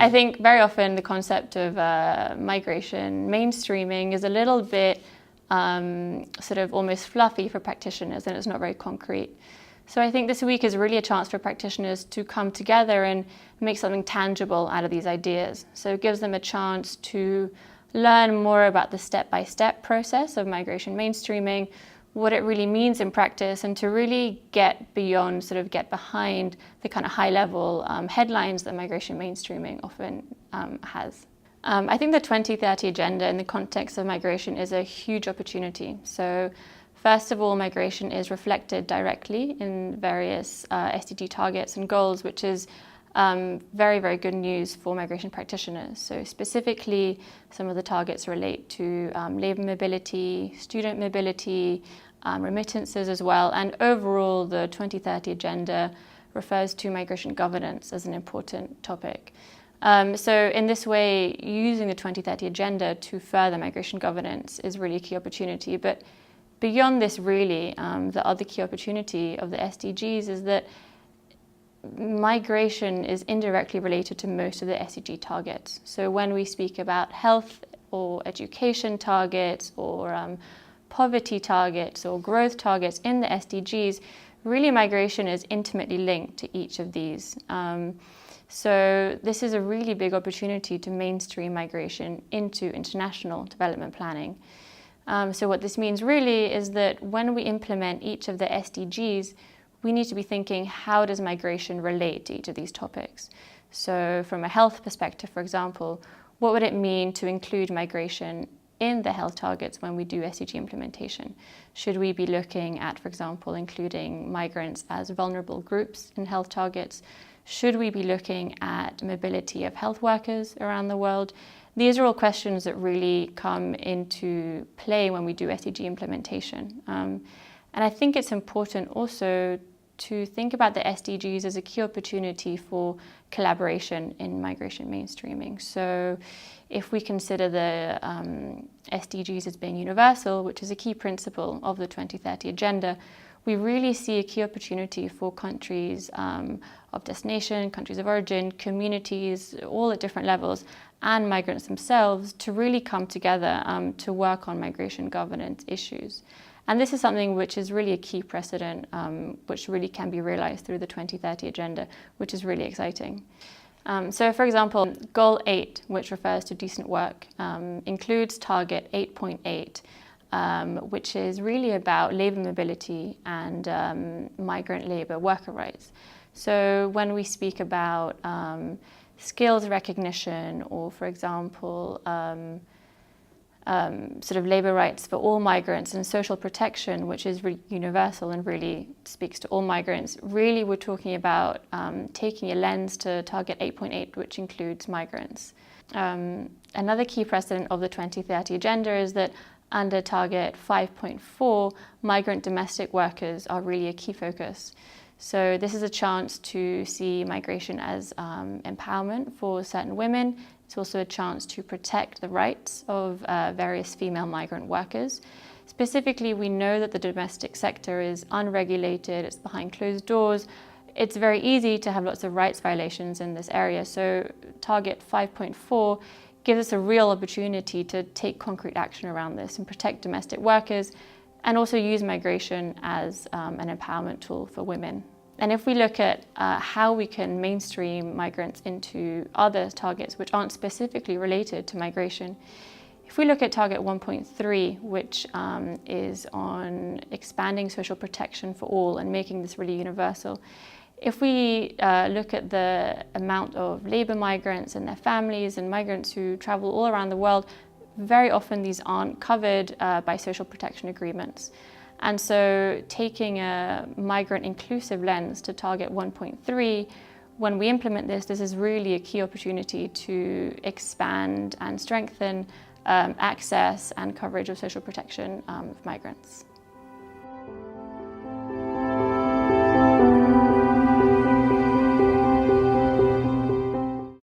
I think very often the concept of migration mainstreaming is a little bit sort of almost fluffy for practitioners, and it's not very concrete. So I think this week is really a chance for practitioners to come together and make something tangible out of these ideas. So it gives them a chance to learn more about the step-by-step process of migration mainstreaming, what it really means in practice, and to really get beyond, sort of get behind the kind of high-level headlines that migration mainstreaming often has. I think the 2030 agenda in the context of migration is a huge opportunity. So first of all, migration is reflected directly in various SDG targets and goals, which is very, very good news for migration practitioners. So specifically, some of the targets relate to labour mobility, student mobility, remittances as well, and overall the 2030 agenda refers to migration governance as an important topic. So in this way, using the 2030 agenda to further migration governance is really a key opportunity. But beyond this, really, the other key opportunity of the SDGs is that migration is indirectly related to most of the SDG targets. So when we speak about health or education targets or poverty targets or growth targets in the SDGs, really migration is intimately linked to each of these. So this is a really big opportunity to mainstream migration into international development planning. So what this means really is that when we implement each of the SDGs, we need to be thinking, how does migration relate to each of these topics? So from a health perspective, for example, what would it mean to include migration in the health targets when we do SDG implementation? Should we be looking at, for example, including migrants as vulnerable groups in health targets? Should we be looking at mobility of health workers around the world? These are all questions that really come into play when we do SDG implementation. And I think it's important also to think about the SDGs as a key opportunity for collaboration in migration mainstreaming. So if we consider the SDGs as being universal, which is a key principle of the 2030 agenda, we really see a key opportunity for countries of destination, countries of origin, communities, all at different levels, and migrants themselves to really come together to work on migration governance issues. And this is something which is really a key precedent, which really can be realized through the 2030 agenda, which is really exciting. So for example, Goal 8, which refers to decent work, includes target 8.8, which is really about labour mobility and migrant labour worker rights. So when we speak about skills recognition or, for example, sort of labour rights for all migrants and social protection, which is universal and really speaks to all migrants, really we're talking about taking a lens to target 8.8, which includes migrants. Another key precedent of the 2030 agenda is that under target 5.4, migrant domestic workers are really a key focus. So this is a chance to see migration as empowerment for certain women. It's also a chance to protect the rights of various female migrant workers. Specifically, we know that the domestic sector is unregulated, it's behind closed doors. It's very easy to have lots of rights violations in this area. So target 5.4 gives us a real opportunity to take concrete action around this and protect domestic workers, and also use migration as an empowerment tool for women. And if we look at how we can mainstream migrants into other targets which aren't specifically related to migration, if we look at target 1.3, which is on expanding social protection for all and making this really universal, if we look at the amount of labour migrants and their families and migrants who travel all around the world, very often these aren't covered by social protection agreements. And so taking a migrant inclusive lens to target 1.3, when we implement this, this is really a key opportunity to expand and strengthen access and coverage of social protection of migrants.